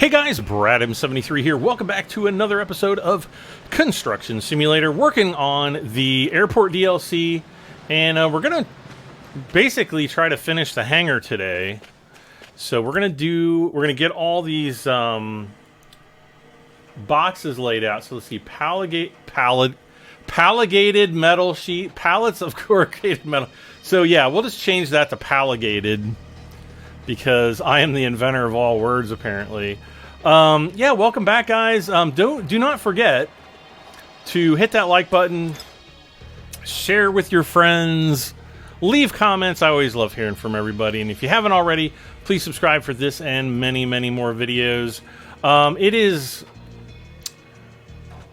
Hey guys, BradM73 here. Welcome back to another episode of Construction Simulator, working on the airport DLC, and we're gonna basically try to finish the hangar today. So we're gonna get all these boxes laid out. So let's see, pallagated metal sheet, pallets of corrugated metal. So yeah, we'll just change that to pallagated, because I am the inventor of all words, apparently. Yeah, welcome back, guys. Do not forget to hit that like button, share with your friends, leave comments. I always love hearing from everybody. And if you haven't already, please subscribe for this and many, many more videos. It is,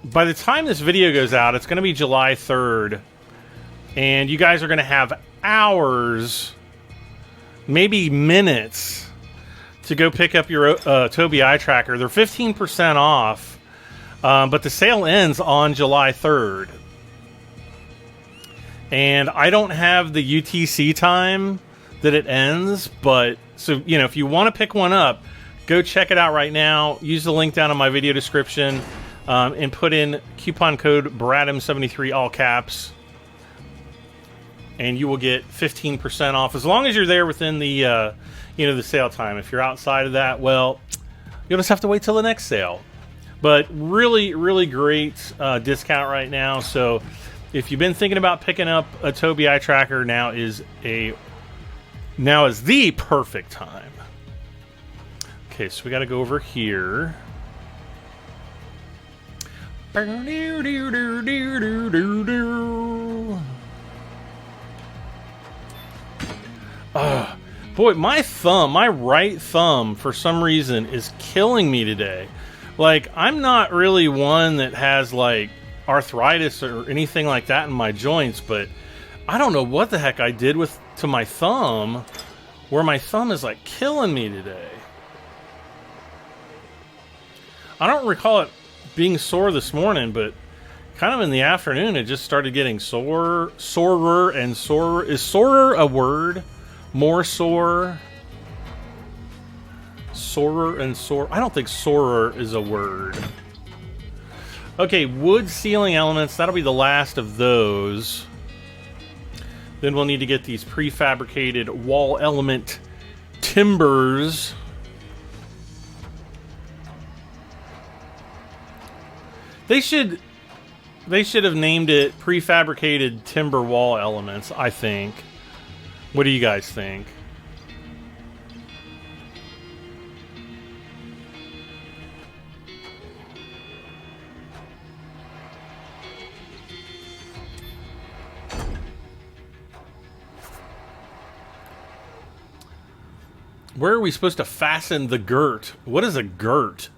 by the time this video goes out, it's going to be July 3rd. And you guys are going to have hours, maybe minutes, to go pick up your Tobii eye tracker. They're 15% off, but the sale ends on July 3rd. And I don't have the UTC time that it ends, but so, you know, if you want to pick one up, go check it out right now. Use the link down in my video description, and put in coupon code BradM73, all caps, and you will get 15% off as long as you're there within the you know, the sale time. If you're outside of that, well, you'll just have to wait till the next sale. But really, really great discount right now. So if you've been thinking about picking up a Tobii eye tracker, now is the perfect time. Okay, so we got to go over here. Boy, my right thumb, for some reason, is killing me today. Like, I'm not really one that has, like, arthritis or anything like that in my joints, but I don't know what the heck I did to my thumb, where my thumb is, like, killing me today. I don't recall it being sore this morning, but kind of in the afternoon, it just started getting sorer and sorer. Is sorer a word? More sore, sorer and sore. I don't think sorer is a word. Okay, wood ceiling elements. That'll be the last of those. Then we'll need to get these prefabricated wall element timbers. They should have named it prefabricated timber wall elements, I think. What do you guys think? Where are we supposed to fasten the girt? What is a girt?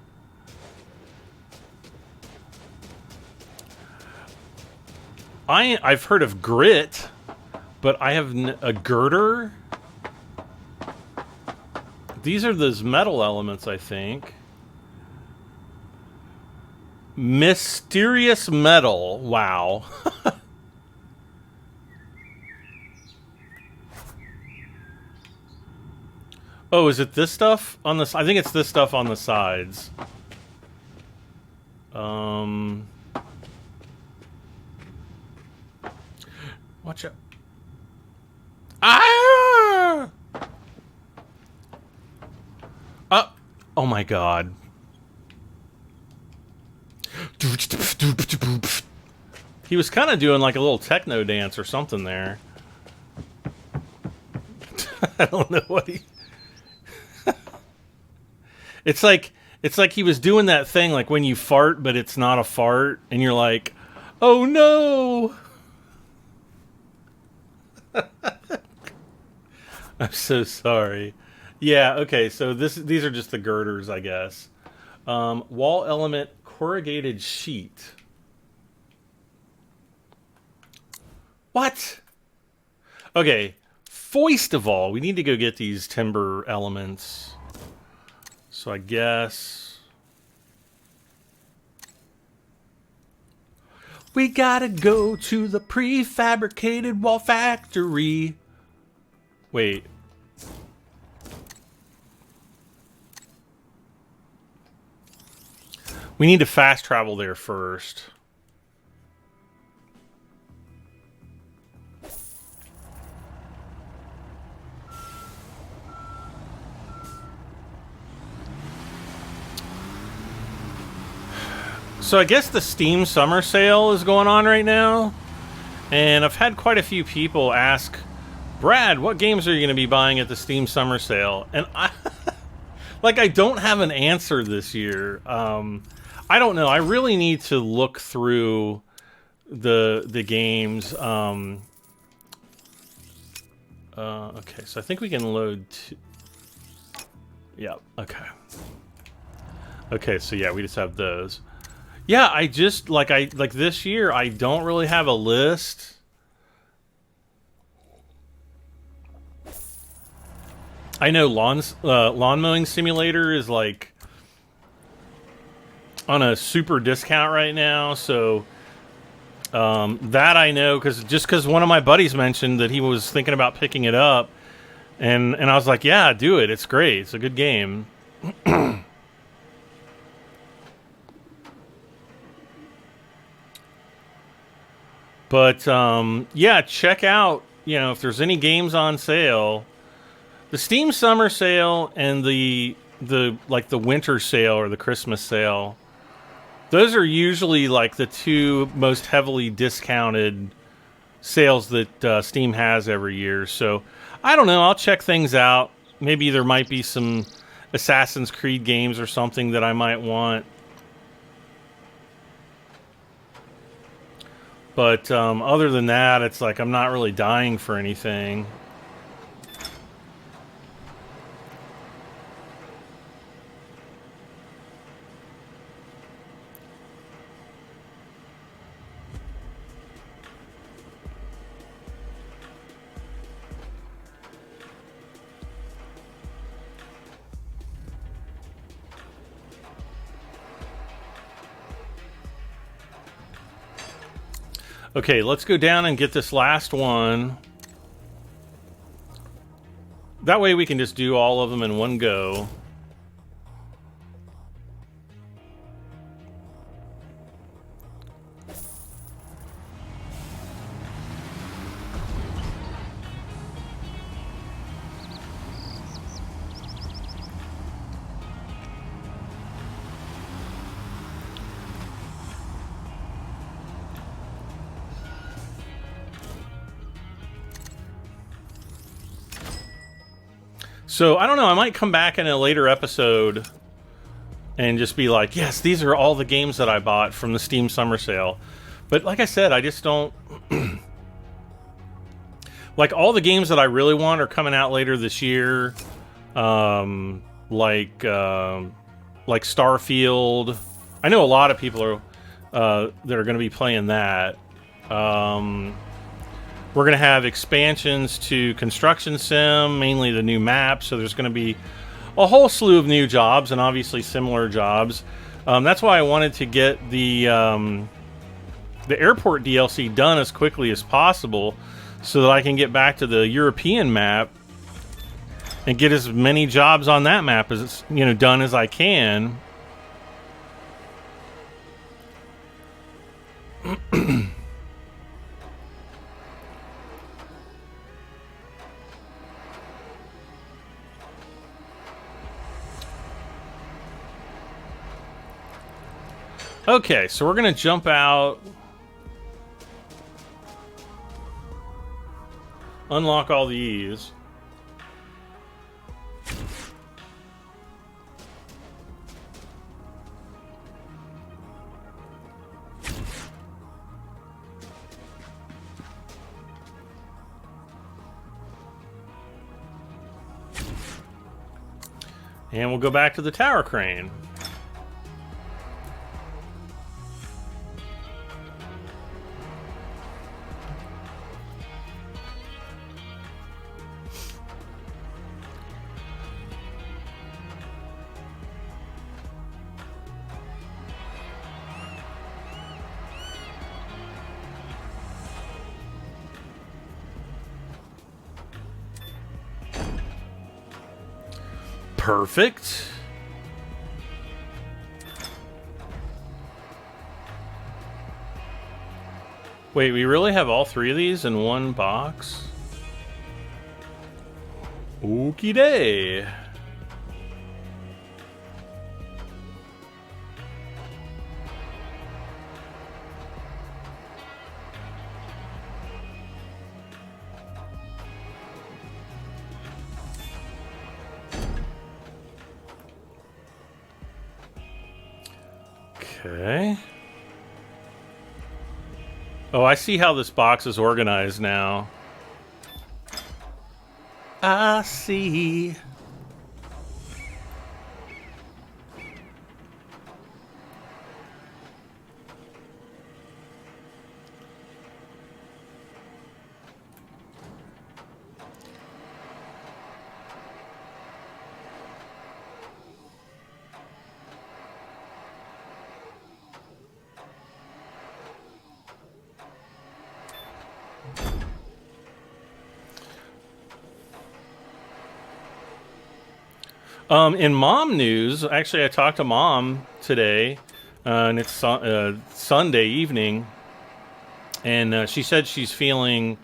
I've heard of grit, but I have a girder. These are those metal elements, I think. Mysterious metal. Wow. Oh, is it this stuff on the? I think it's this stuff on the sides. Watch out. Ah! Oh my god. He was kind of doing like a little techno dance or something there. I don't know what he... It's like he was doing that thing like when you fart but it's not a fart and you're like, "Oh no." I'm so sorry. Yeah, okay, so these are just the girders, I guess. Wall element corrugated sheet. What? Okay, first of all, we need to go get these timber elements. So I guess we gotta go to the prefabricated wall factory. Wait. We need to fast travel there first. So I guess the Steam summer sale is going on right now, and I've had quite a few people ask, Brad, what games are you going to be buying at the Steam summer sale? And I don't have an answer this year. I don't know. I really need to look through the games. Okay, so I think we can load. Yeah. Okay. Okay, so yeah, we just have those. Yeah, I just like this year. I don't really have a list. I know lawn mowing simulator is like on a super discount right now, so that I know because one of my buddies mentioned that he was thinking about picking it up, and I was like, yeah, do it. It's great. It's a good game. But yeah, check out, you know, if there's any games on sale. The Steam summer sale and the winter sale or the Christmas sale, those are usually like the two most heavily discounted sales that Steam has every year. So I don't know, I'll check things out. Maybe there might be some Assassin's Creed games or something that I might want. But other than that, it's like I'm not really dying for anything. Okay, let's go down and get this last one. That way we can just do all of them in one go. So, I don't know, I might come back in a later episode and just be like, yes, these are all the games that I bought from the Steam Summer Sale. But like I said, I just don't... like, all the games that I really want are coming out later this year. Like Starfield. I know a lot of people are that are going to be playing that. We're going to have expansions to Construction Sim, mainly the new map, so there's going to be a whole slew of new jobs, and obviously similar jobs. That's why I wanted to get the airport DLC done as quickly as possible, so that I can get back to the European map and get as many jobs on that map as, you know, done as I can. Okay, so we're going to jump out, unlock all these. And we'll go back to the tower crane. Perfect. Wait, we really have all three of these in one box? Okie day. Okay. Oh, I see how this box is organized now. I see. In mom news, actually, I talked to mom today, and it's Sunday evening, and she said she's feeling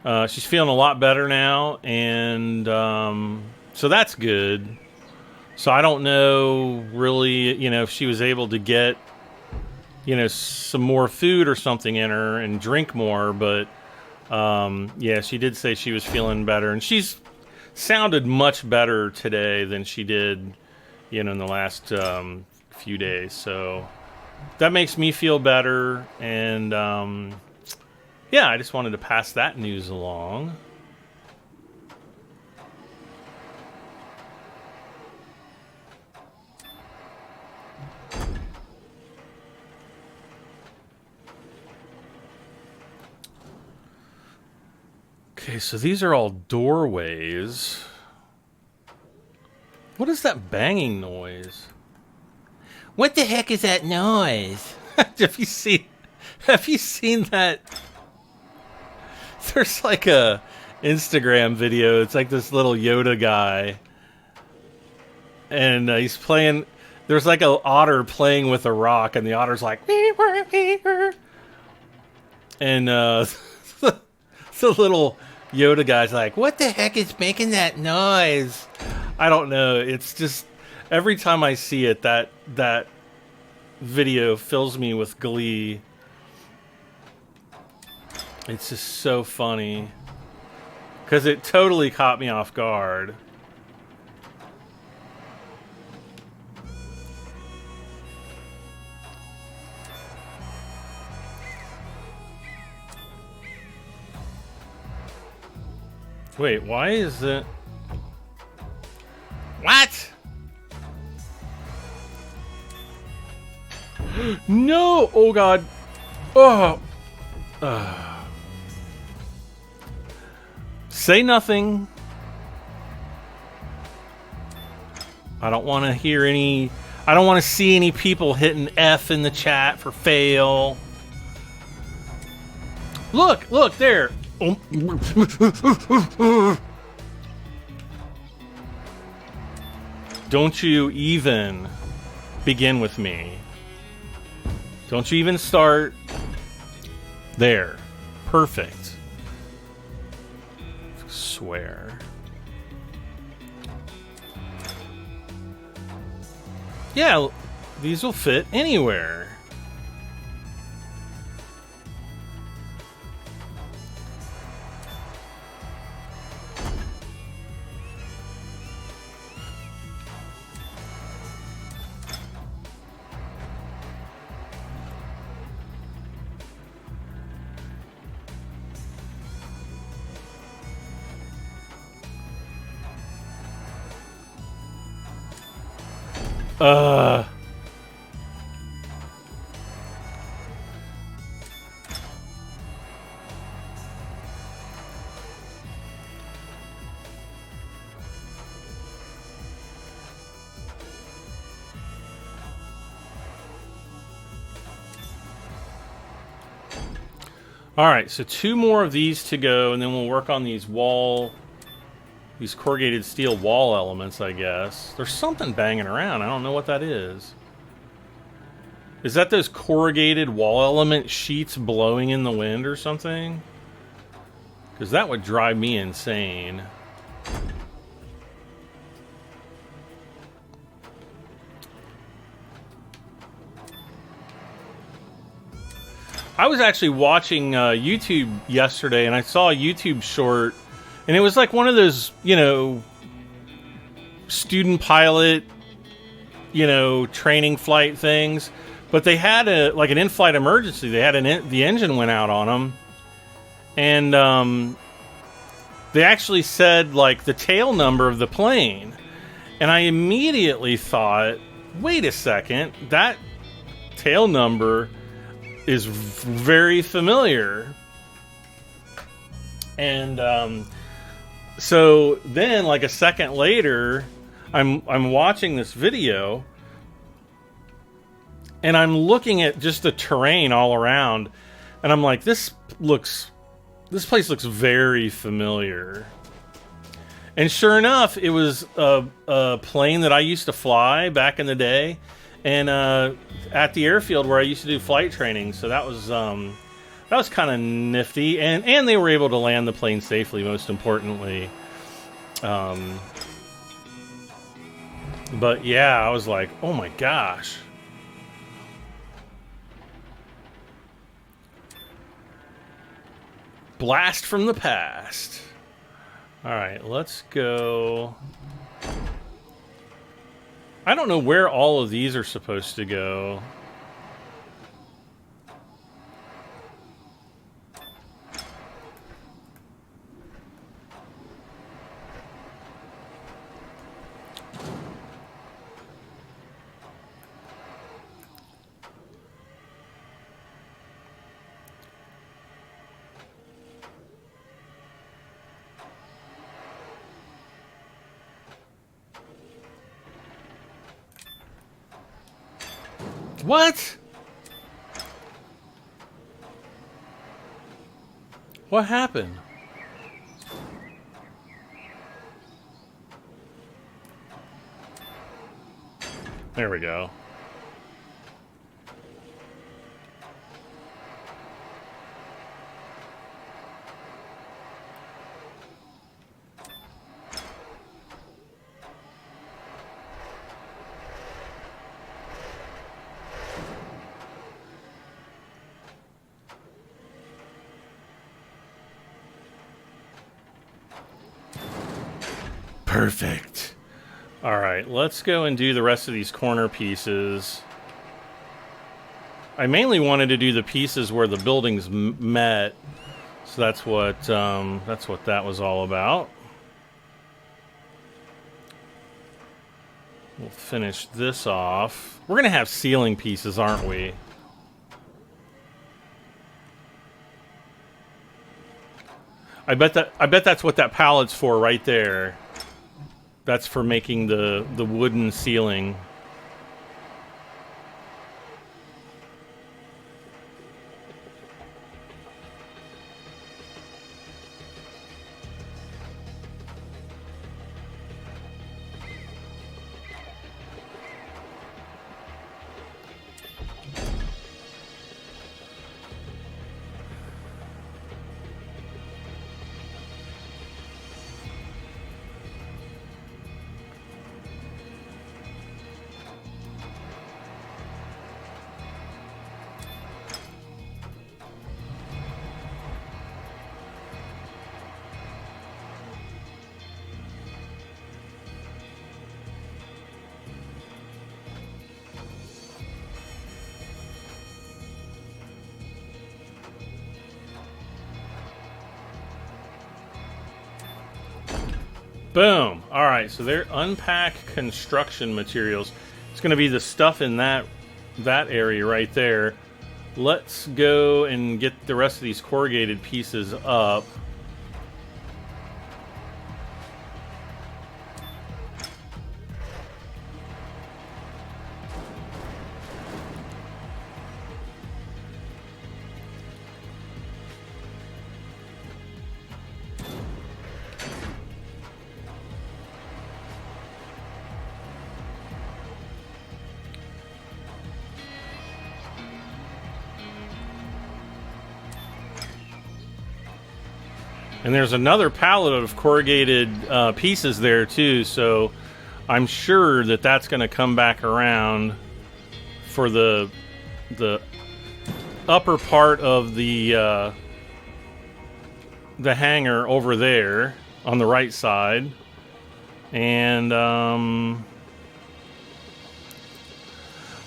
a lot better now, and so that's good. So I don't know really, you know, if she was able to get, you know, some more food or something in her and drink more, but yeah, she did say she was feeling better, and she's sounded much better today than she did, you know, in the last few days. So that makes me feel better, and yeah, I just wanted to pass that news along. Okay, so these are all doorways. What is that banging noise? What the heck is that noise? Have you seen that? There's like a Instagram video. It's like this little Yoda guy, and he's playing. There's like an otter playing with a rock, and the otter's like, and the little Yoda guy's like, what the heck is making that noise? I don't know. It's just every time I see it, that video fills me with glee. It's just so funny because it totally caught me off guard. Wait, why is it? What? No! Oh god. Oh. Say nothing. I don't want to hear any. I don't want to see any people hitting F in the chat for fail. Look, look there. Don't you even begin with me. Don't you even start. There. Perfect. I swear. Yeah, these will fit anywhere. Alright, so 2 more of these to go, and then we'll work on these corrugated steel wall elements, I guess. There's something banging around. I don't know what that is. Is that those corrugated wall element sheets blowing in the wind or something? Because that would drive me insane. I was actually watching YouTube yesterday, and I saw a YouTube short, and it was like one of those, you know, student pilot, you know, training flight things. But they had like an in-flight emergency. They had the engine went out on them, and they actually said like the tail number of the plane, and I immediately thought, wait a second, that tail number is very familiar. And so then, like a second later, I'm watching this video. And I'm looking at just the terrain all around, and I'm like, this place looks very familiar. And sure enough, it was a plane that I used to fly back in the day, and at the airfield where I used to do flight training. So that was kind of nifty, and they were able to land the plane safely, most importantly. But yeah, I was like, oh my gosh. Blast from the past. All right, let's go. I don't know where all of these are supposed to go. What? What happened? There we go. Perfect. All right, let's go and do the rest of these corner pieces. I mainly wanted to do the pieces where the buildings met, so that's what that was all about. We'll finish this off. We're gonna have ceiling pieces, aren't we? I bet that's what that pallet's for right there. That's for making the wooden ceiling. Boom. All right, so they're unpack construction materials. It's going to be the stuff in that area right there. Let's go and get the rest of these corrugated pieces up. And there's another pallet of corrugated pieces there too, so I'm sure that that's going to come back around for the upper part of the hanger over there on the right side. And I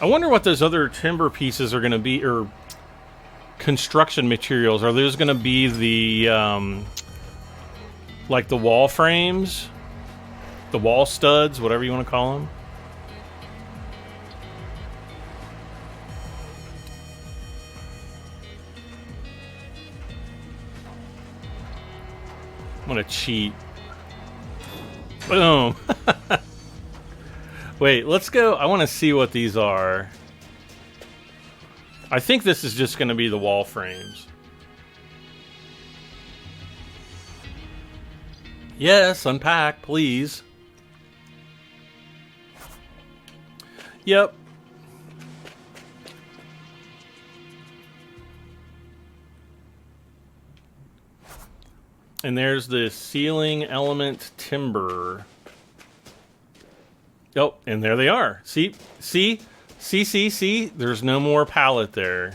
wonder what those other timber pieces are going to be, or construction materials. Are those going to be the like the wall frames, the wall studs, whatever you want to call them? I'm gonna cheat. Boom. Wait, let's go. I want to see what these are. I think this is just going to be the wall frames. Yes, unpack, please. Yep. And there's the ceiling element timber. Oh, and there they are. See? There's no more pallet there.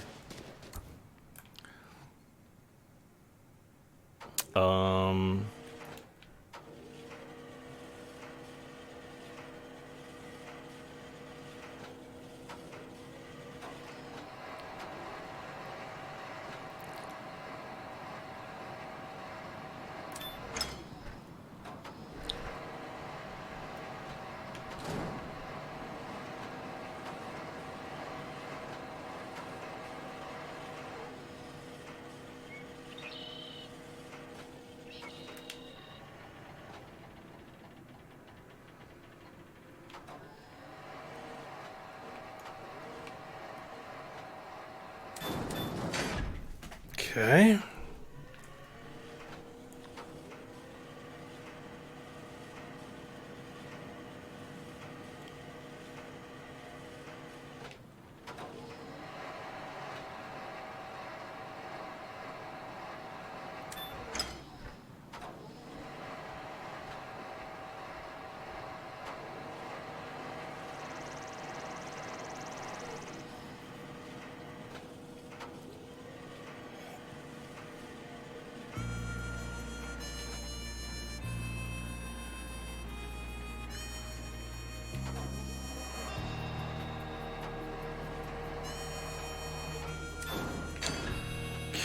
Okay.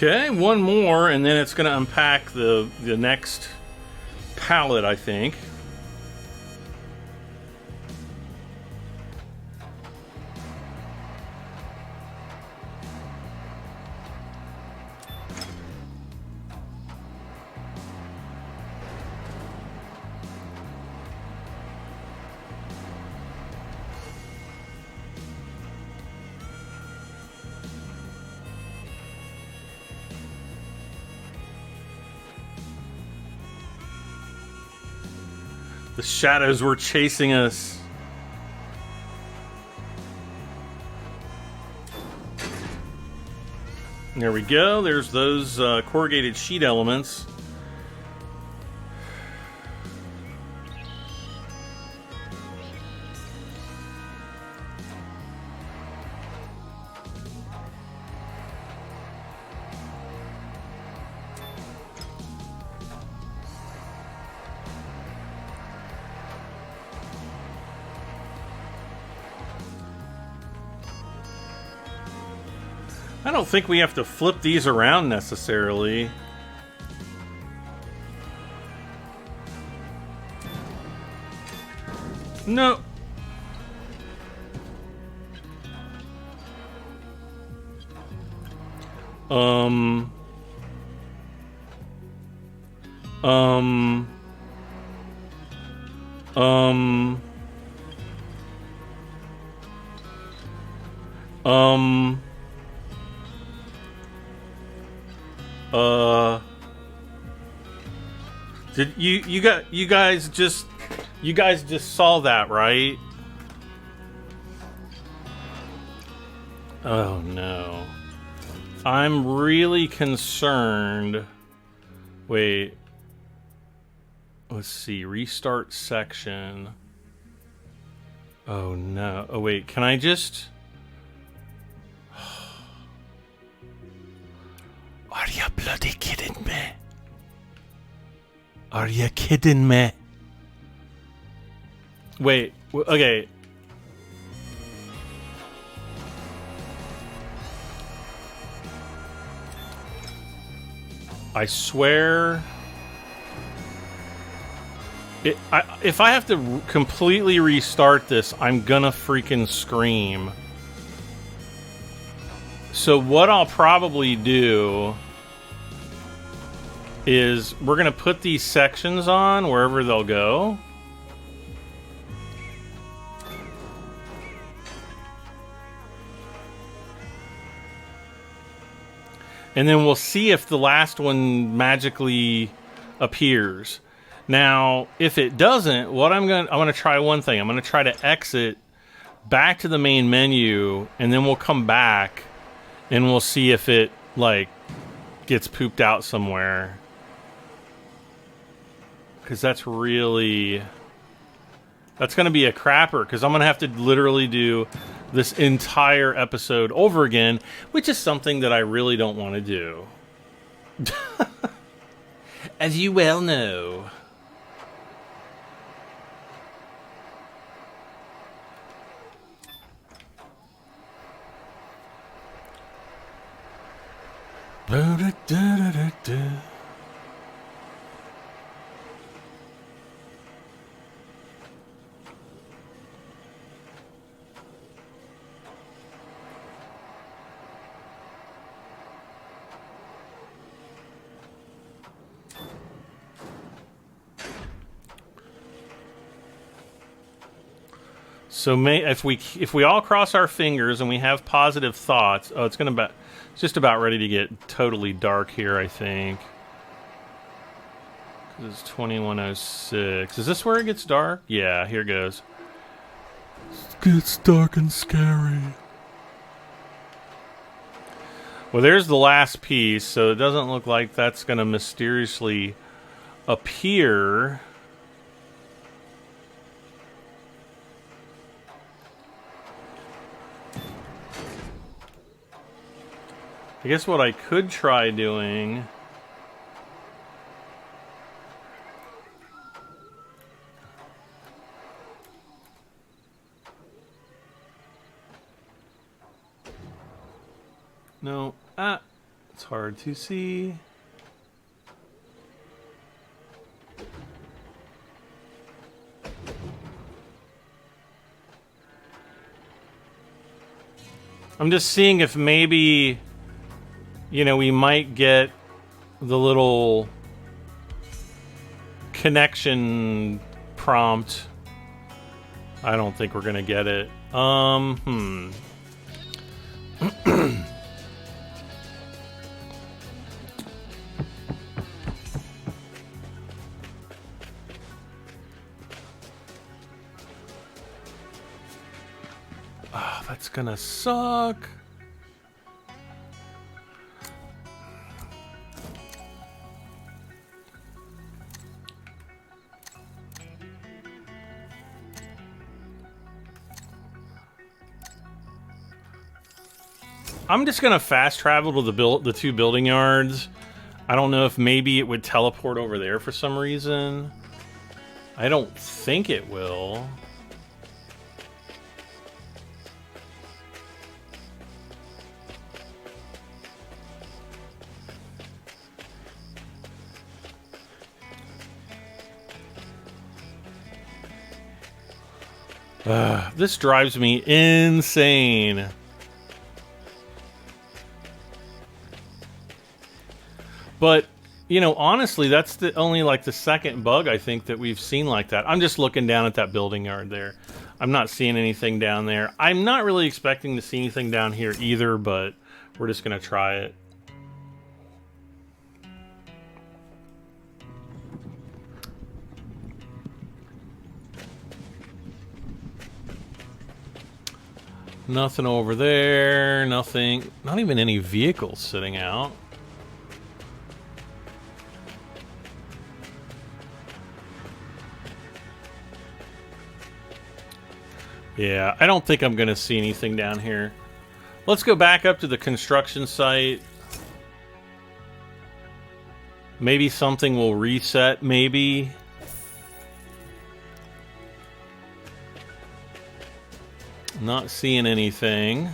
Okay, one more, and then it's going to unpack the next pallet, I think. The shadows were chasing us. There we go. There's those corrugated sheet elements. I don't think we have to flip these around necessarily. No. Um, did you guys just saw that, right? Oh no. I'm really concerned. Wait, Let's see, restart section. Oh no. Oh wait, can I just... Are you bloody kidding me? Are you kidding me? Wait, okay. I swear... if I have to completely restart this, I'm gonna freaking scream. So what I'll probably do is we're gonna put these sections on wherever they'll go. And then we'll see if the last one magically appears. Now, if it doesn't, what I'm gonna try one thing. I'm gonna try to exit back to the main menu, and then we'll come back and we'll see if it like gets pooped out somewhere. Because that's gonna be a crapper, because I'm gonna have to literally do this entire episode over again, which is something that I really don't want to do. As you well know. So if we all cross our fingers and we have positive thoughts, oh, it's just about ready to get totally dark here, I think. It's 2106. Is this where it gets dark? Yeah, here goes. It gets dark and scary. Well, there's the last piece, so it doesn't look like that's going to mysteriously appear. I guess what I could try doing... No. It's hard to see. I'm just seeing if maybe... You know, we might get the little connection prompt. I don't think we're gonna get it. Oh, that's gonna suck. I'm just gonna fast travel to the two building yards. I don't know if maybe it would teleport over there for some reason. I don't think it will. This drives me insane. But, you know, honestly, that's only like the second bug I think that we've seen like that. I'm just looking down at that building yard there. I'm not seeing anything down there. I'm not really expecting to see anything down here either, but we're just going to try it. Nothing over there, nothing, not even any vehicles sitting out. Yeah, I don't think I'm going to see anything down here. Let's go back up to the construction site. Maybe something will reset, maybe. Not seeing anything.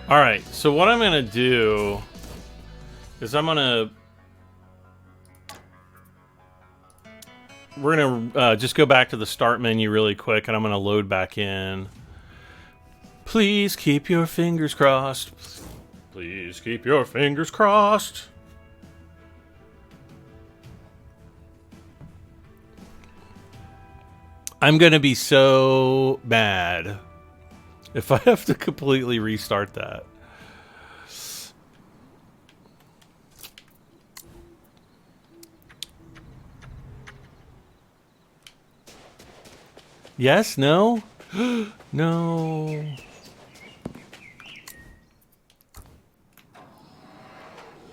All right, so what I'm gonna do is we're gonna just go back to the start menu really quick, and I'm gonna load back in. Please keep your fingers crossed. Please keep your fingers crossed. I'm gonna be so mad if I have to completely restart that. Yes? No? No.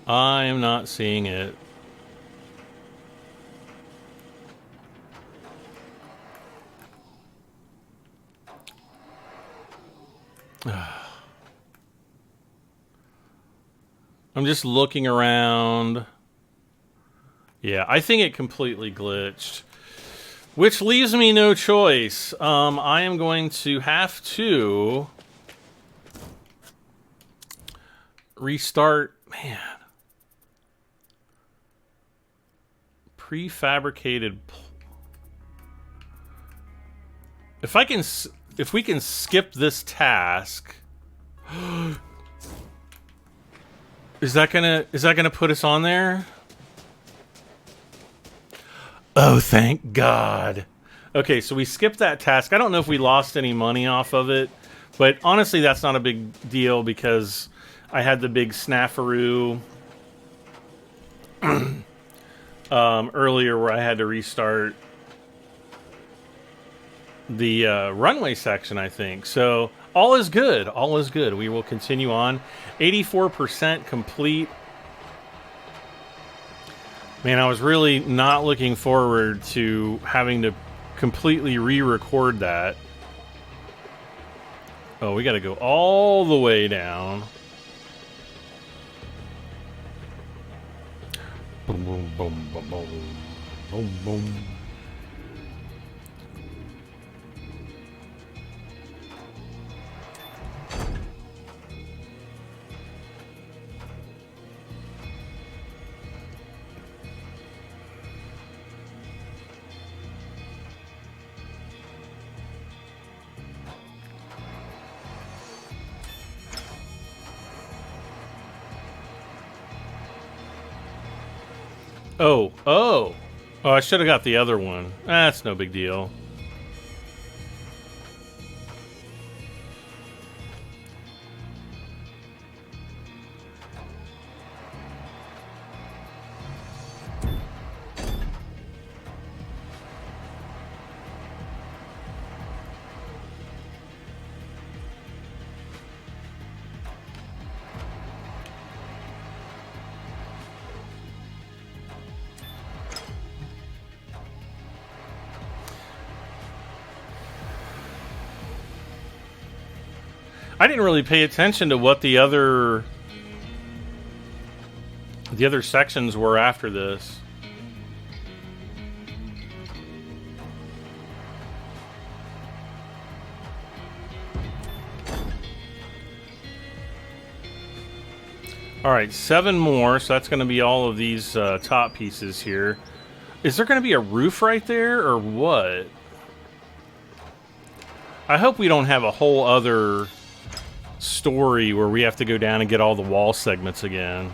I am not seeing it. I'm just looking around. Yeah, I think it completely glitched. Which leaves me no choice. I am going to have to restart. Man. Prefabricated. If we can skip this task. Is that gonna put us on there? Oh, thank God. Okay, so we skipped that task. I don't know if we lost any money off of it, but honestly, that's not a big deal because I had the big snafu earlier where I had to restart the runway section, I think. So all is good. All is good. We will continue on. 84% complete. Man, I was really not looking forward to having to completely re-record that. Oh, we got to go all the way down. Boom, boom, boom, boom, boom, boom, boom. Oh, I should have got the other one. That's no big deal. I didn't really pay attention to what the other sections were after this. All right, 7 more, so that's going to be all of these top pieces here. Is there going to be a roof right there, or what? I hope we don't have a whole other story where we have to go down and get all the wall segments again.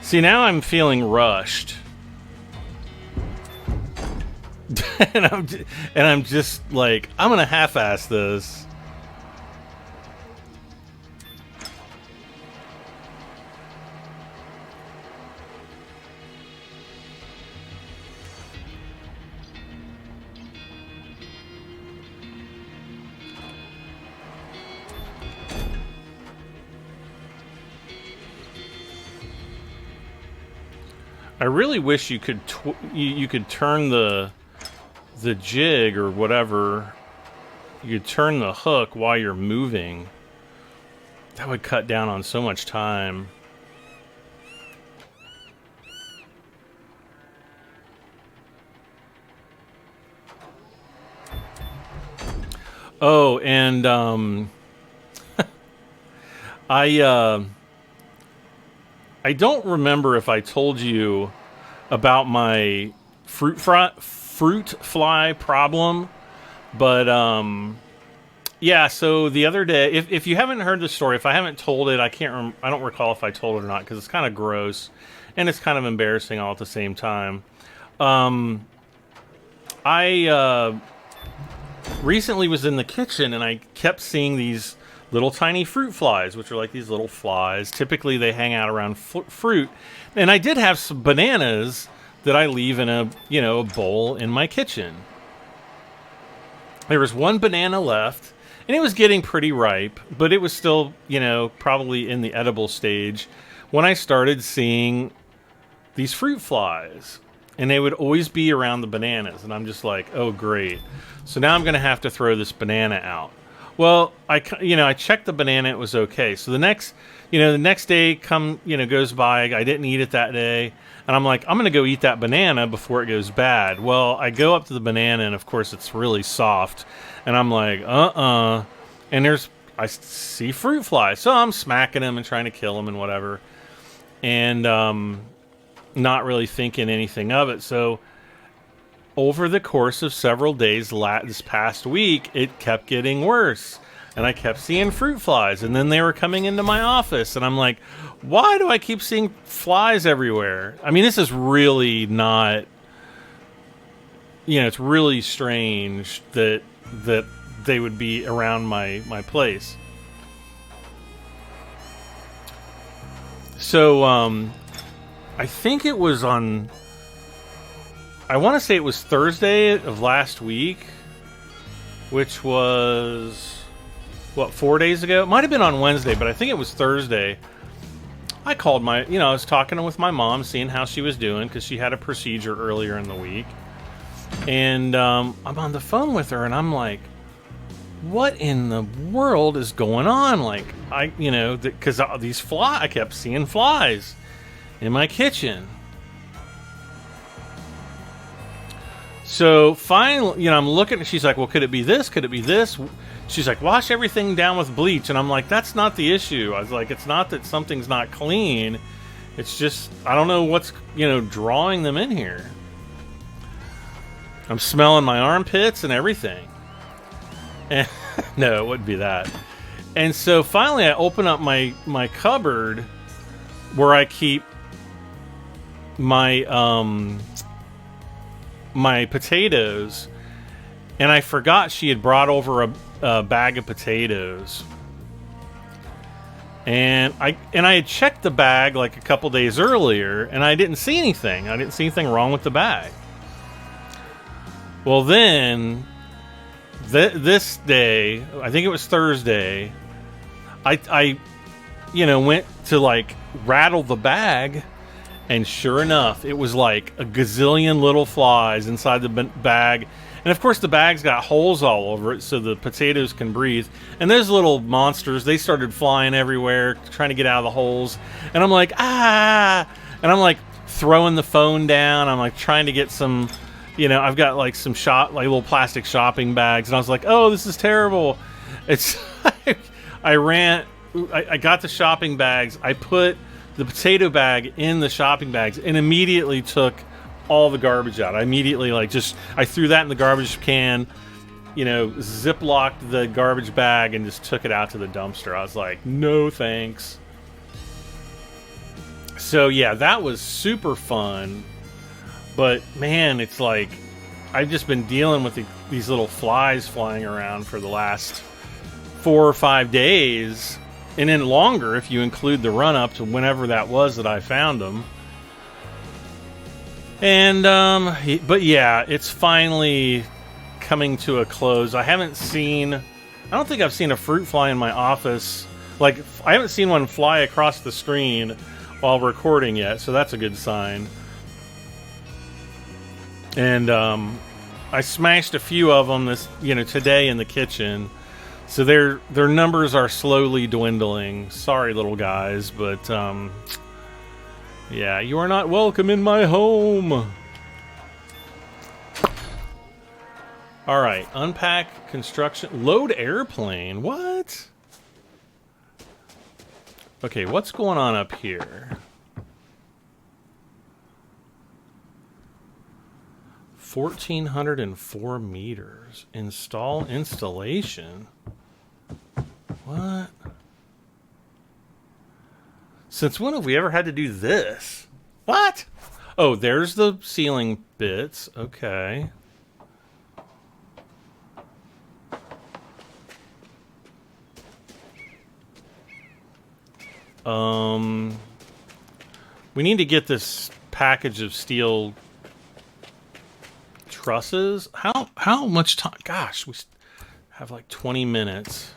See, now I'm feeling rushed. and I'm just like, I'm gonna half-ass this. I really wish you could you could turn the jig or whatever. You could turn the hook while you're moving. That would cut down on so much time. Oh, and I don't remember if I told you about my fruit fly problem, but yeah. So the other day, if you haven't heard the story, if I haven't told it, I don't recall if I told it or not, because it's kind of gross and it's kind of embarrassing all at the same time. I recently was in the kitchen and I kept seeing these little tiny fruit flies, which are like these little flies. Typically they hang out around fruit. And I did have some bananas that I leave in a, you know, a bowl in my kitchen. There was one banana left, and it was getting pretty ripe, but it was still, you know, probably in the edible stage when I started seeing these fruit flies. And they would always be around the bananas, and I'm just like, oh great. So now I'm going to have to throw this banana out. Well, I checked the banana, it was okay. So the next day goes by, I didn't eat it that day, and I'm like, I'm going to go eat that banana before it goes bad. Well, I go up to the banana, and of course it's really soft, and I'm like, and I see fruit flies, so I'm smacking them and trying to kill them and whatever, and not really thinking anything of it. So over the course of several days this past week, it kept getting worse. And I kept seeing fruit flies. And then they were coming into my office. And I'm like, why do I keep seeing flies everywhere? I mean, this is really not... You know, it's really strange that they would be around my place. So, I think it was on... I want to say it was Thursday of last week, which was, what, 4 days ago? It might have been on Wednesday, but I think it was Thursday. I called I was talking with my mom, seeing how she was doing, because she had a procedure earlier in the week. And I'm on the phone with her, and I'm like, what in the world is going on? Like, because these flies, I kept seeing flies in my kitchen. So finally, I'm looking, she's like, well, could it be this? Could it be this? She's like, wash everything down with bleach. And I'm like, that's not the issue. I was like, it's not that something's not clean. It's just, I don't know what's, drawing them in here. I'm smelling my armpits and everything. And no, it wouldn't be that. And so finally I open up my cupboard where I keep my potatoes, and I forgot she had brought over a bag of potatoes, and I had checked the bag like a couple days earlier, and I didn't see anything. I didn't see anything wrong with the bag. Well, then this day, I think it was Thursday, I went to like rattle the bag. And sure enough, it was like a gazillion little flies inside the bag. And of course, the bag's got holes all over it so the potatoes can breathe. And those little monsters, they started flying everywhere, trying to get out of the holes. And I'm like, ah! And I'm like throwing the phone down. I'm like trying to get some, I've got like some little plastic shopping bags. And I was like, oh, this is terrible. It's, I got the shopping bags. I put the potato bag in the shopping bags and immediately took all the garbage out. I immediately I threw that in the garbage can, ziplocked the garbage bag and just took it out to the dumpster. I was like, no thanks. So yeah, that was super fun. But man, it's like, I've just been dealing with these little flies flying around for the last 4 or 5 days, and then longer if you include the run-up to whenever that was that I found them. And, but yeah, it's finally coming to a close. I don't think I've seen a fruit fly in my office. Like, I haven't seen one fly across the screen while recording yet, so that's a good sign. And, I smashed a few of them today in the kitchen. So their numbers are slowly dwindling. Sorry, little guys, but, yeah, you are not welcome in my home. All right, unpack, construction, load airplane. What? Okay, what's going on up here? 1,404 meters. Installation. What? Since when have we ever had to do this? What? Oh, there's the ceiling bits. Okay. We need to get this package of steel trusses. How much time? Gosh, we have like 20 minutes.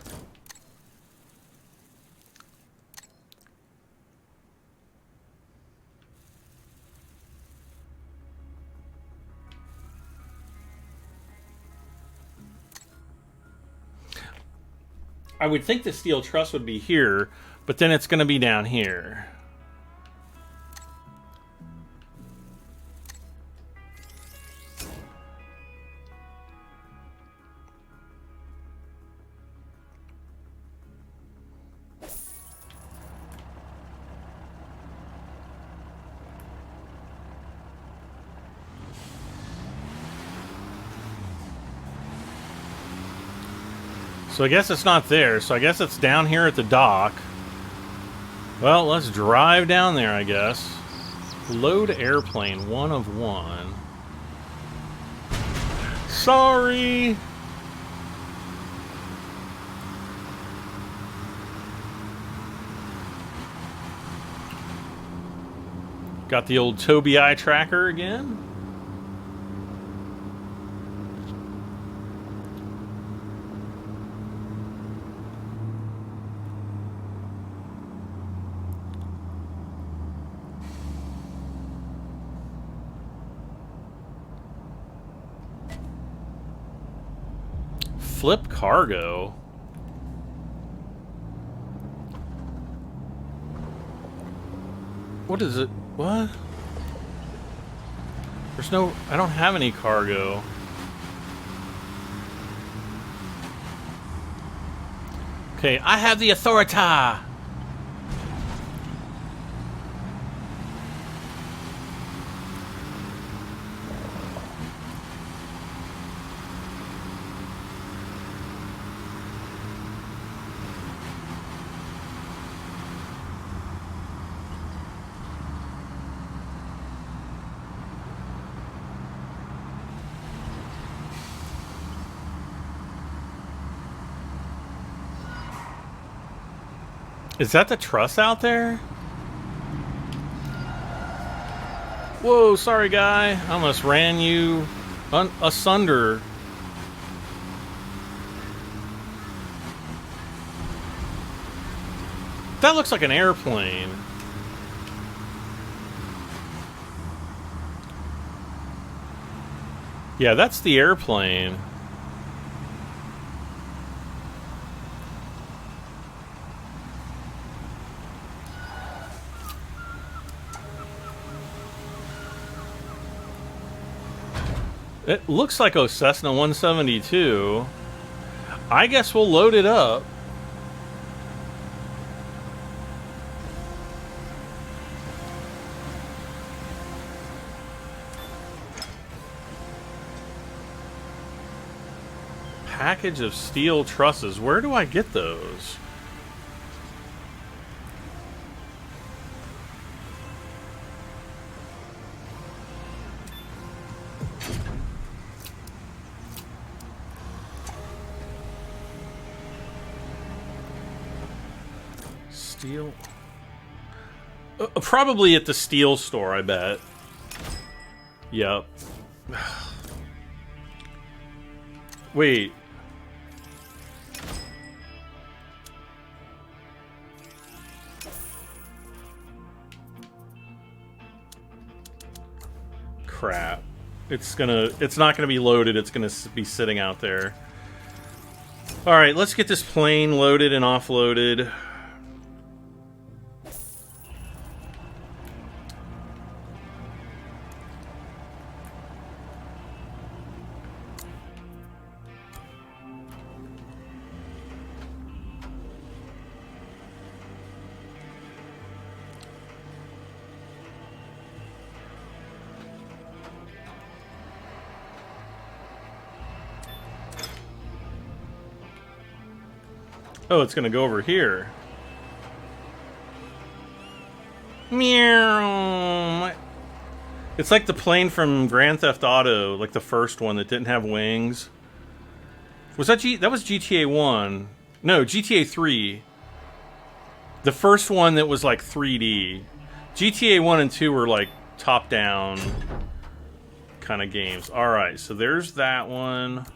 I would think the steel truss would be here, but then it's going to be down here. So I guess it's not there, so I guess it's down here at the dock. Well, let's drive down there, I guess. Load airplane, 1 of 1. Sorry! Got the old Tobii eye tracker again. Flip cargo. What is it? What? There's no... I don't have any cargo. Okay, I have the authority. Is that the truss out there? Whoa, sorry guy. I almost ran you asunder. That looks like an airplane. Yeah, that's the airplane. It looks like a Cessna 172. I guess we'll load it up. Package of steel trusses. Where do I get those? Steel. Probably at the steel store, I bet. Yep. Wait. Crap. It's not gonna be loaded, it's gonna be sitting out there. Alright, let's get this plane loaded and offloaded. Oh, it's gonna go over here. Meow. It's like the plane from Grand Theft Auto, like the first one that didn't have wings. Was that that was GTA 1? No, GTA 3. The first one that was like 3D. GTA 1 and 2 were like top-down kind of games. Alright, so there's that one.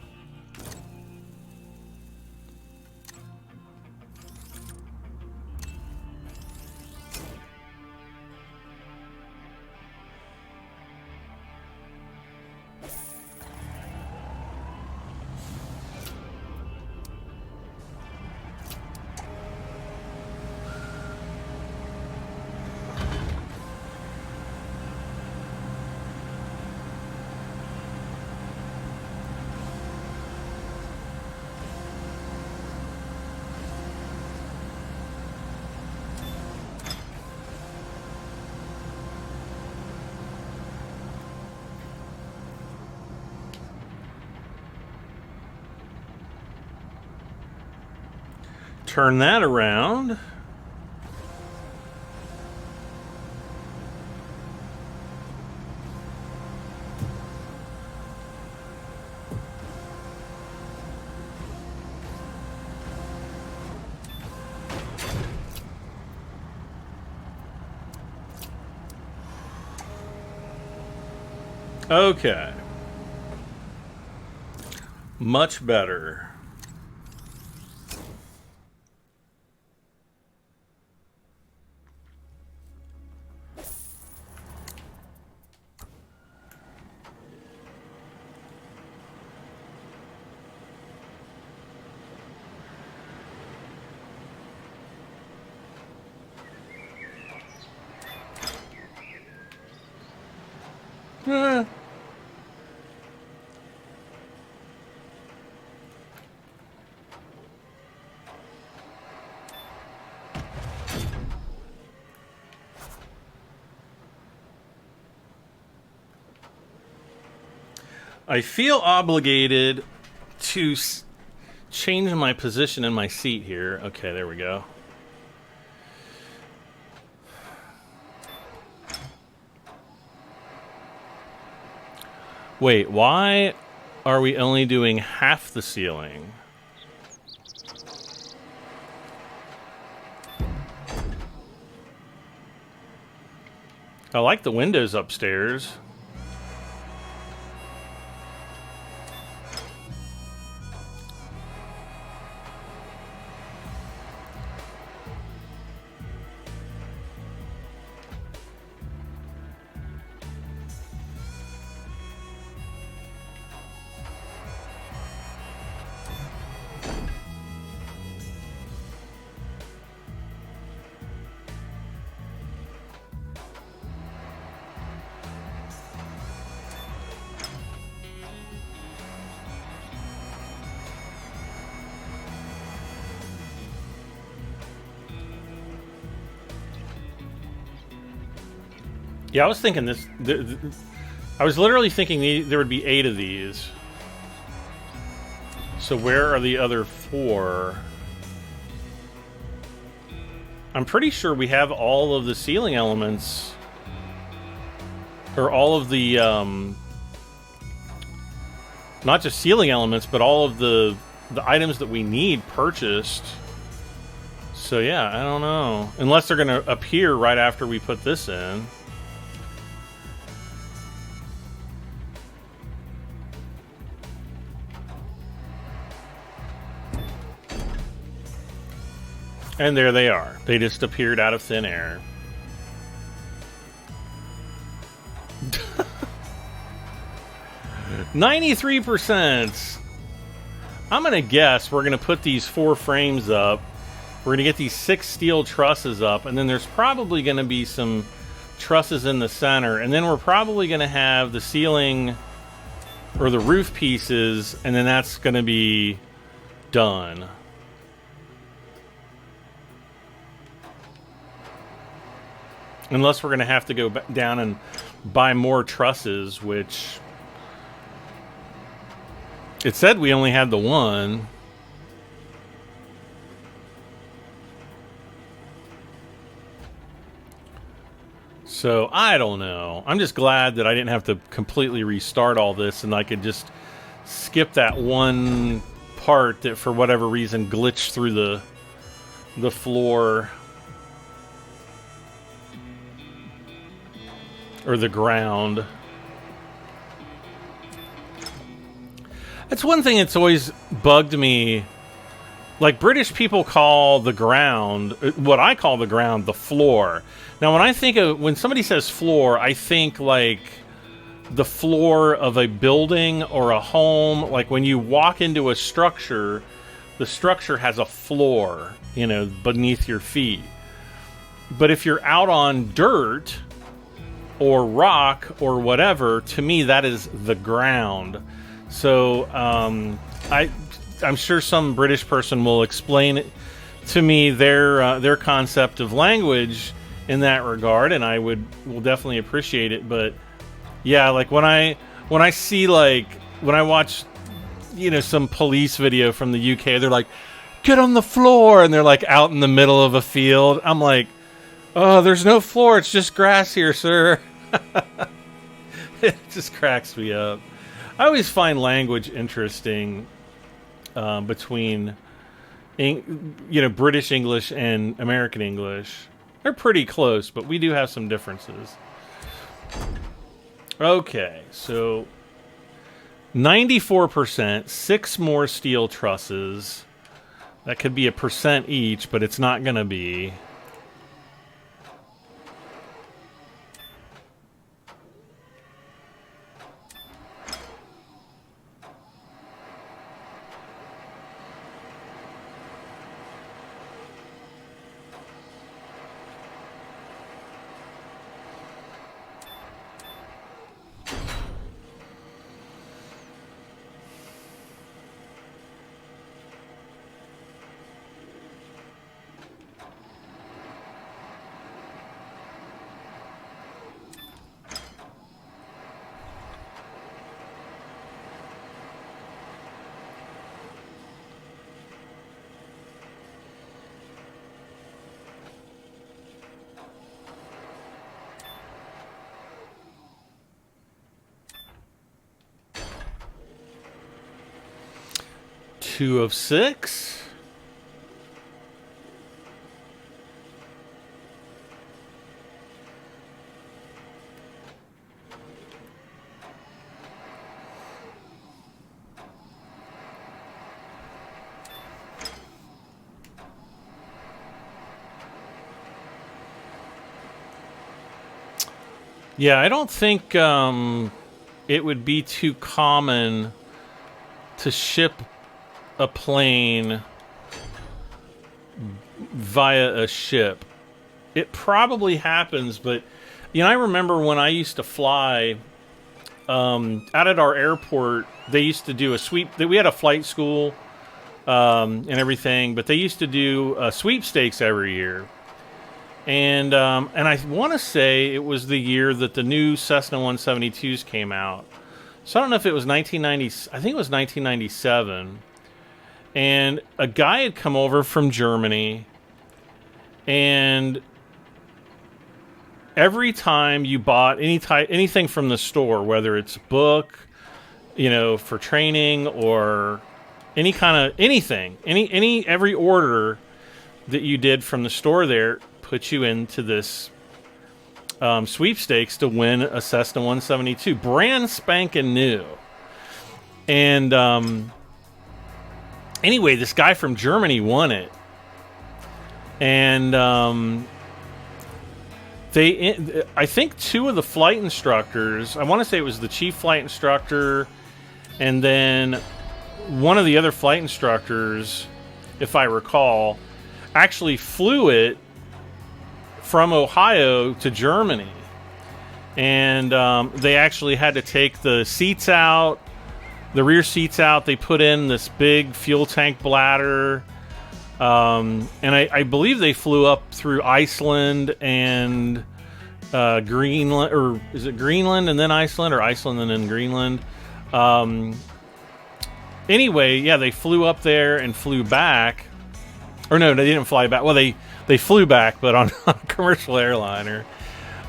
Turn that around. Okay. Much better. I feel obligated to change my position in my seat here. Okay, there we go. Wait, why are we only doing half the ceiling? I like the windows upstairs. Yeah, I was thinking this. I was literally thinking there would be 8 of these. So where are the other 4? I'm pretty sure we have all of the ceiling elements, or all of the not just ceiling elements, but all of the items that we need purchased. So yeah, I don't know. Unless they're going to appear right after we put this in. And there they are. They just appeared out of thin air. %. I'm going to guess we're going to put these 4 frames up. We're going to get these 6 steel trusses up. And then there's probably going to be some trusses in the center. And then we're probably going to have the ceiling or the roof pieces. And then that's going to be done. Unless we're going to have to go down and buy more trusses, which it said we only had the one. So I don't know. I'm just glad that I didn't have to completely restart all this and I could just skip that one part that for whatever reason glitched through the floor. Or the ground. That's one thing that's always bugged me. Like, British people call the ground, what I call the ground, the floor. Now, when I think of, when somebody says floor, I think like the floor of a building or a home. Like when you walk into a structure, the structure has a floor, you know, beneath your feet. But if you're out on dirt or rock or whatever, to me that is the ground. So I'm sure some British person will explain it to me their concept of language in that regard, and I will definitely appreciate it. But yeah, like when I see, like when I watch, you know, some police video from the UK, they're like, get on the floor, and they're like out in the middle of a field. I'm like, oh, there's no floor. It's just grass here, sir. It just cracks me up. I always find language interesting between, you know, British English and American English. They're pretty close, but we do have some differences. Okay, so 94%, 6 more steel trusses. That could be 1% each, but it's not going to be. Two of 6. Yeah, I don't think it would be too common to ship a plane via a ship. It probably happens, but you know, I remember when I used to fly out at our airport, they used to do a sweep. We had a flight school and everything, but they used to do sweepstakes every year. And I want to say it was the year that the new Cessna 172s came out. So I don't know if it was 1990. I think it was 1997. And a guy had come over from Germany, and every time you bought anything from the store, whether it's a book, you know, for training or any kind of anything, every order, that you did from the store there put you into this sweepstakes to win a Cessna 172, brand spanking new. And anyway, this guy from Germany won it, and I think two of the flight instructors, I want to say it was the chief flight instructor, and then one of the other flight instructors, if I recall, actually flew it from Ohio to Germany. And they actually had to take the seats out, the rear seats out. They put in this big fuel tank bladder. And I believe they flew up through Iceland and Greenland, or is it Greenland and then Iceland, or Iceland and then Greenland? Anyway, yeah, they flew up there and flew back. Or no, they didn't fly back. Well, they flew back, but on a commercial airliner.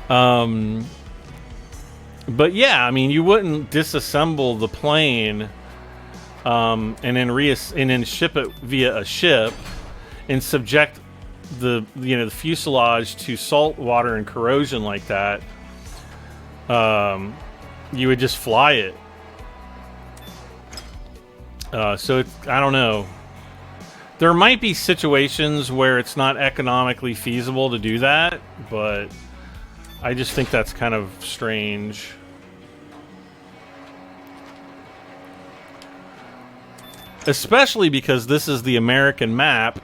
But yeah, I mean, you wouldn't disassemble the plane and then ship it via a ship and subject the fuselage to salt water and corrosion like that. You would just fly it. So I don't know. There might be situations where it's not economically feasible to do that, but I just think that's kind of strange. Especially because this is the American map,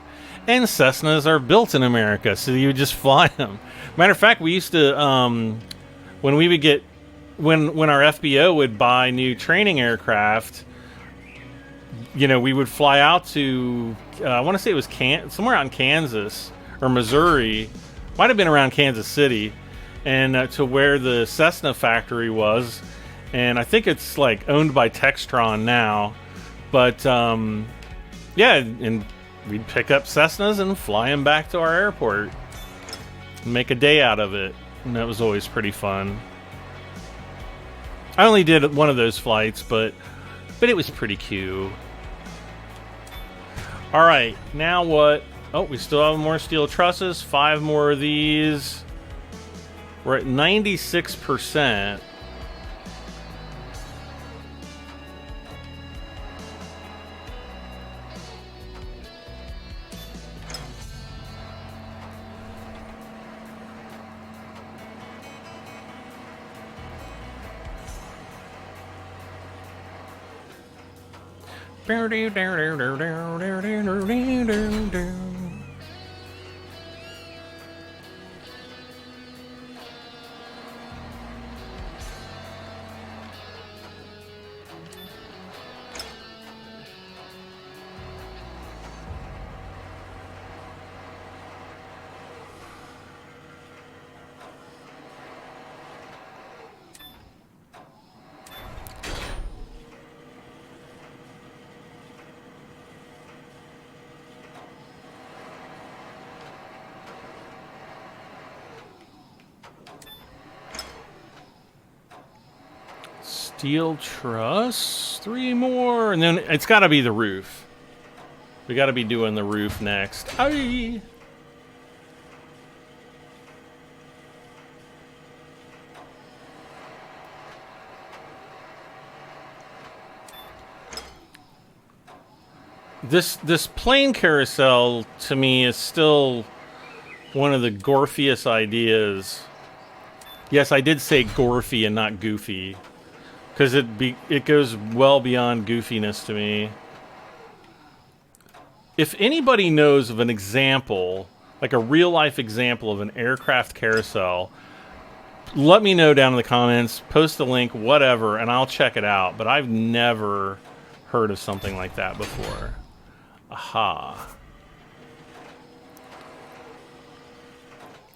and Cessnas are built in America, so you would just fly them. Matter of fact, we used to, when we would get, when our FBO would buy new training aircraft, you know, we would fly out to, I want to say it was somewhere out in Kansas or Missouri, might have been around Kansas City, and to where the Cessna factory was, and I think it's like owned by Textron now, but yeah, and we'd pick up Cessnas and fly them back to our airport and make a day out of it, and that was always pretty fun. I only did one of those flights, but it was pretty cute. All right, now what? Oh, we still have more steel trusses. 5 more of these. We're at 96%. Steel truss, 3 more, and then it's got to be the roof. We got to be doing the roof next. Aye. This plane carousel to me is still one of the gorfiest ideas. Yes, I did say gorfy and not goofy, because it goes well beyond goofiness to me. If anybody knows of an example, like a real-life example of an aircraft carousel, let me know down in the comments, post a link, whatever, and I'll check it out. But I've never heard of something like that before. Aha.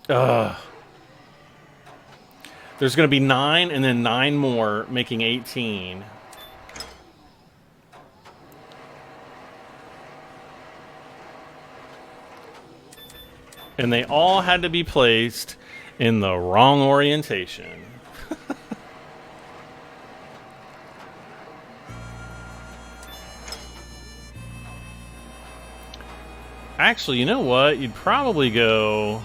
Ugh. There's going to be 9 and then 9 more, making 18. And they all had to be placed in the wrong orientation. Actually, you know what? You'd probably go...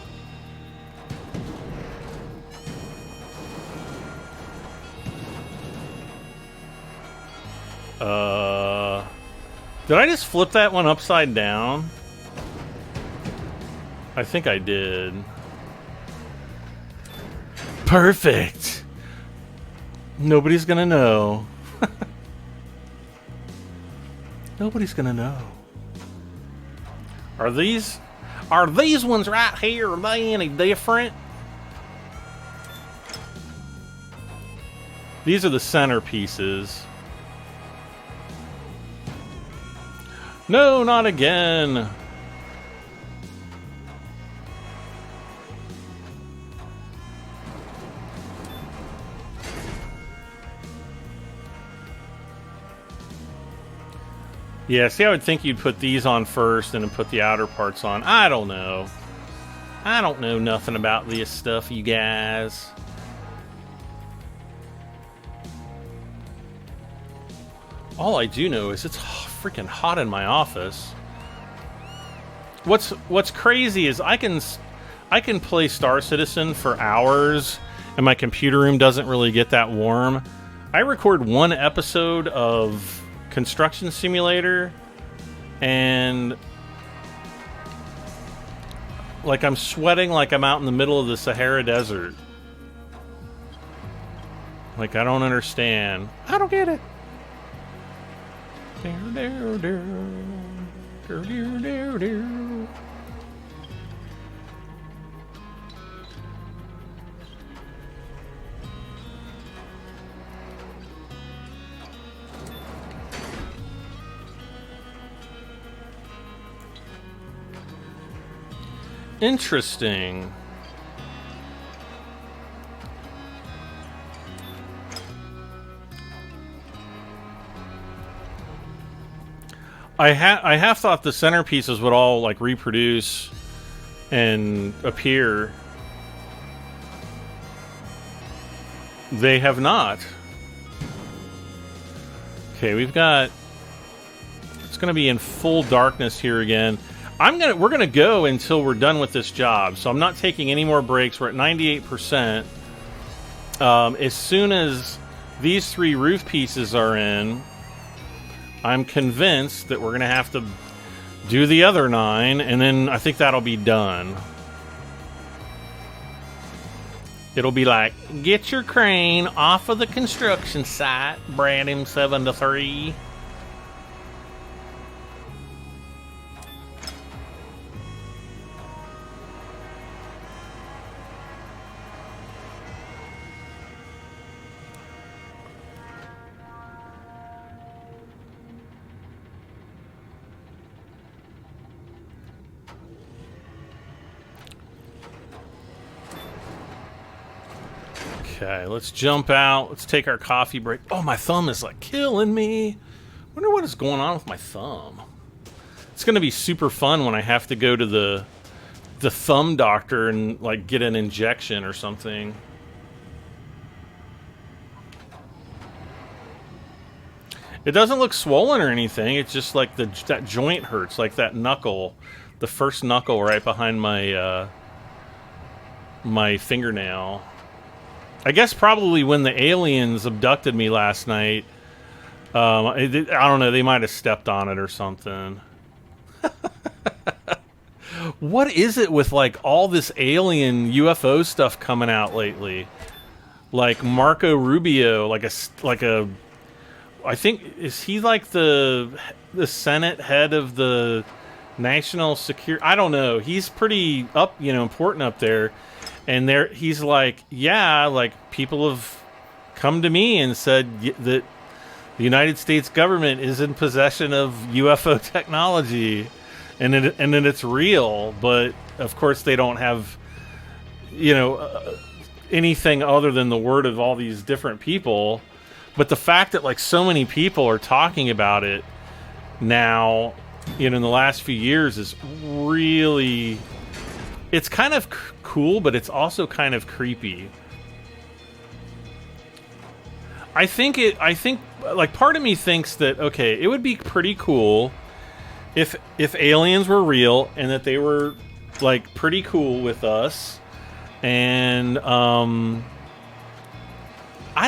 Did I just flip that one upside down? I think I did. Perfect! Nobody's gonna know. Nobody's gonna know. Are these ones right here, are they any different? These are the centerpieces. No, not again. Yeah, see, I would think you'd put these on first and then put the outer parts on. I don't know. I don't know nothing about this stuff, you guys. All I do know is it's freaking hot in my office. What's crazy is I can play Star Citizen for hours and my computer room doesn't really get that warm. I record one episode of Construction Simulator and like I'm sweating like I'm out in the middle of the Sahara Desert. Like I don't understand. I don't get it. Interesting. I have thought the centerpieces would all like reproduce and appear. They have not. Okay, we've got. It's going to be in full darkness here again. We're gonna go until we're done with this job. So I'm not taking any more breaks. We're at 98%. As soon as these 3 roof pieces are in, I'm convinced that we're going to have to do the other 9, and then I think that'll be done. It'll be like, get your crane off of the construction site, Brandon 7 to 3. Okay, let's jump out. Let's take our coffee break. Oh, my thumb is like killing me. Wonder what is going on with my thumb. It's going to be super fun when I have to go to the thumb doctor and like get an injection or something. It doesn't look swollen or anything. It's just like that joint hurts, like that knuckle, the first knuckle right behind my my fingernail. I guess probably when the aliens abducted me last night, I don't know, they might have stepped on it or something. What is it with like all this alien UFO stuff coming out lately? Like Marco Rubio, like a I think, is he like the Senate head of the national security? I don't know. He's pretty important up there. And he's like, yeah, like people have come to me and said that the United States government is in possession of UFO technology, and then it's real. But of course, they don't have, anything other than the word of all these different people. But the fact that like so many people are talking about it now, in the last few years is really. It's kind of cool, but it's also kind of creepy. I think like part of me thinks that, okay, it would be pretty cool if aliens were real and that they were like pretty cool with us, and I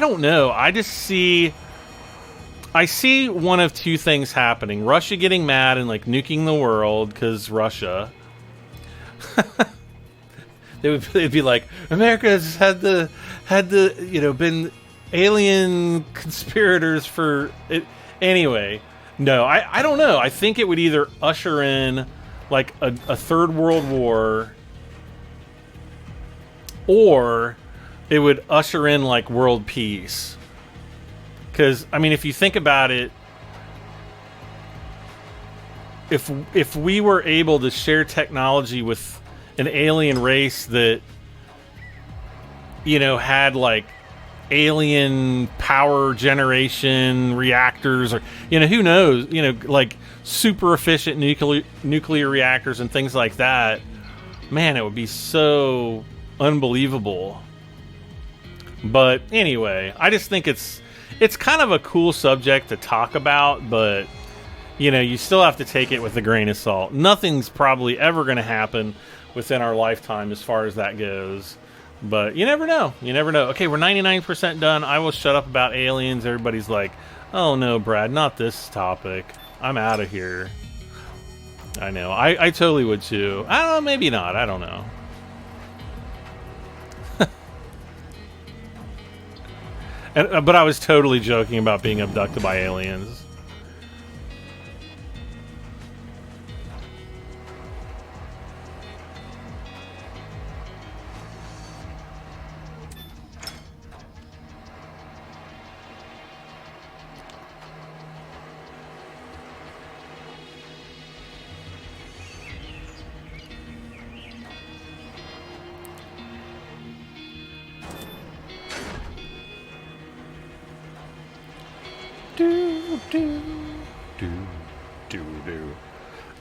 don't know. I see one of two things happening: Russia getting mad and like nuking the world because Russia. They'd be like, America's had the been alien conspirators for it. Anyway, no, I don't know. I think it would either usher in like a third world war, or it would usher in like world peace. Because I mean, if you think about it, if we were able to share technology with an alien race that, you know, had like alien power generation reactors, or, you know, who knows, you know, like super efficient nuclear reactors and things like that, man, it would be so unbelievable. But anyway, I just think it's kind of a cool subject to talk about, but, you know, you still have to take it with a grain of salt. Nothing's probably ever going to happen within our lifetime as far as that goes. But you never know. You never know. Okay, we're 99% done. I will shut up about aliens. Everybody's like, oh no, Brad, not this topic. I'm out of here. I know. I totally would too. I don't know, maybe not. I don't know. But I was totally joking about being abducted by aliens.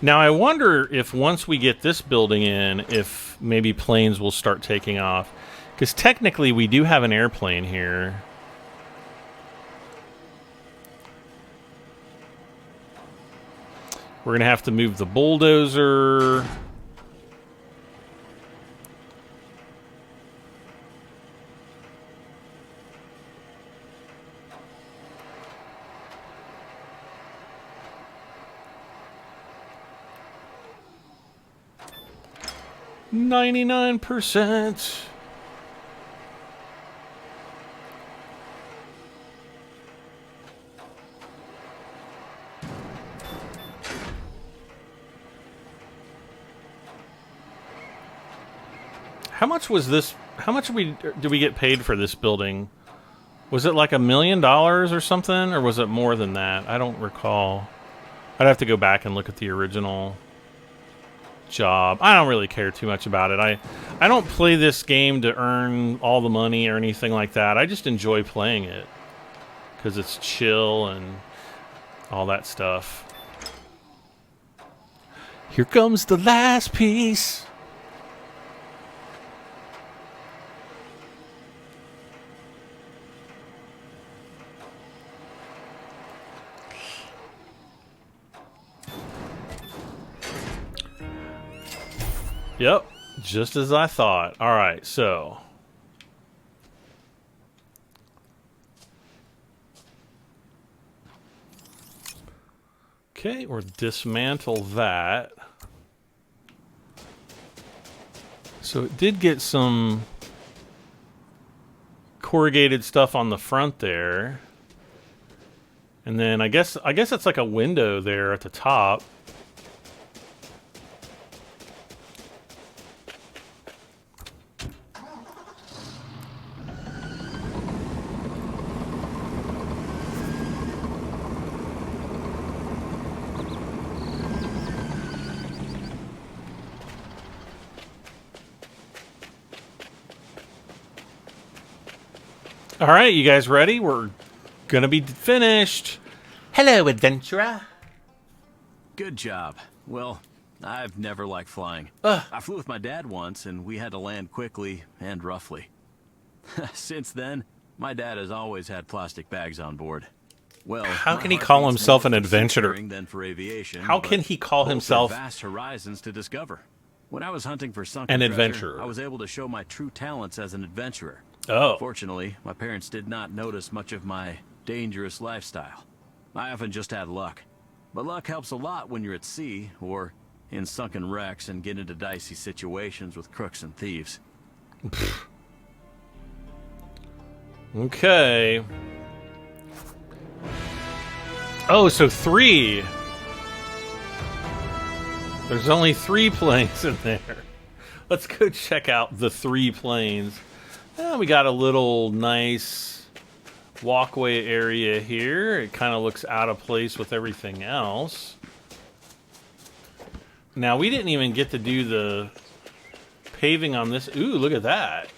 Now I wonder if once we get this building in, if maybe planes will start taking off. Because technically we do have an airplane here. We're going to have to move the bulldozer. %. How much was this? How much did we get paid for this building? Was it like $1 million or something, or was it more than that? I don't recall. I'd have to go back and look at the original job. I don't really care too much about it. I don't play this game to earn all the money or anything like that. I just enjoy playing it because it's chill and all that stuff. Here comes the last piece. Yep, just as I thought. All right, so okay, we'll dismantle that. So it did get some corrugated stuff on the front there. And then I guess it's like a window there at the top. All right, you guys ready? We're gonna be finished. Hello, adventurer. Good job. Well, I've never liked flying. I flew with my dad once, and we had to land quickly and roughly. Since then, my dad has always had plastic bags on board. Well, how my can he heart call beats himself more an for adventurer? seafaring than for aviation, How but can he call both are himself vast horizons to discover? When I was hunting for sunken an treasure, adventurer? I was able to show my true talents as an adventurer. Oh. Fortunately, my parents did not notice much of my dangerous lifestyle. I often just had luck. But luck helps a lot when you're at sea or in sunken wrecks and get into dicey situations with crooks and thieves. Okay. Oh, so 3. There's only 3 planes in there. Let's go check out the 3 planes. We got a little nice walkway area here. It kind of looks out of place with everything else. Now, we didn't even get to do the paving on this. Ooh, look at that.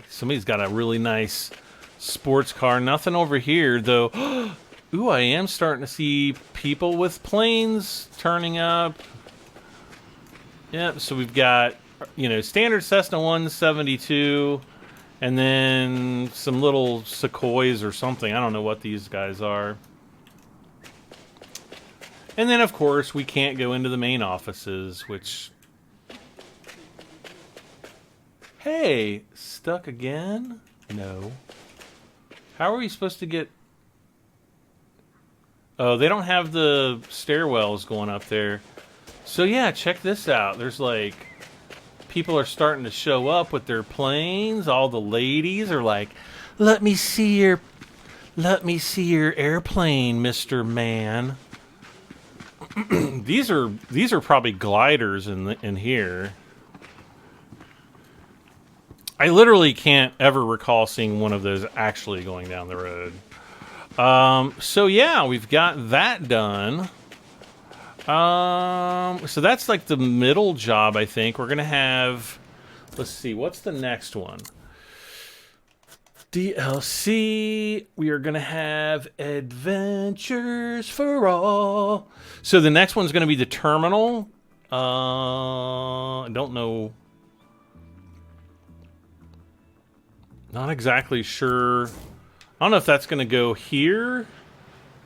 Somebody's got a really nice sports car. Nothing over here, though. Ooh, I am starting to see people with planes turning up. Yep, so we've got, you know, standard Cessna 172, and then some little Sequoias or something. I don't know what these guys are. And then, of course, we can't go into the main offices, which... Hey, stuck again? No. How are we supposed to get... Oh, they don't have the stairwells going up there. So yeah, check this out. There's like... People are starting to show up with their planes. All the ladies are like, let me see your airplane, Mr. Man. These are probably gliders in here. I literally can't ever recall seeing one of those actually going down the road. So yeah, we've got that done. So that's like the middle job, I think. We're gonna have, let's see, what's the next one? DLC. We are gonna have Adventures for All. So the next one's gonna be the terminal. I don't know. Not exactly sure. I don't know if that's gonna go here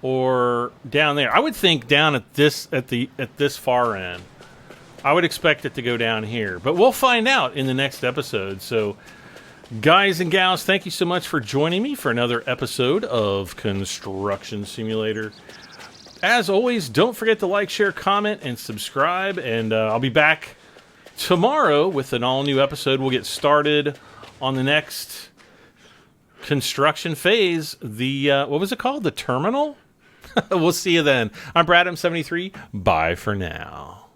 or down there. I would think down at this far end. I would expect it to go down here, but we'll find out in the next episode. So, guys and gals, thank you so much for joining me for another episode of Construction Simulator. As always, don't forget to like, share, comment, and subscribe. And I'll be back tomorrow with an all-new episode. We'll get started on the next construction phase. The what was it called? The terminal? We'll see you then. I'm Brad M73. Bye for now.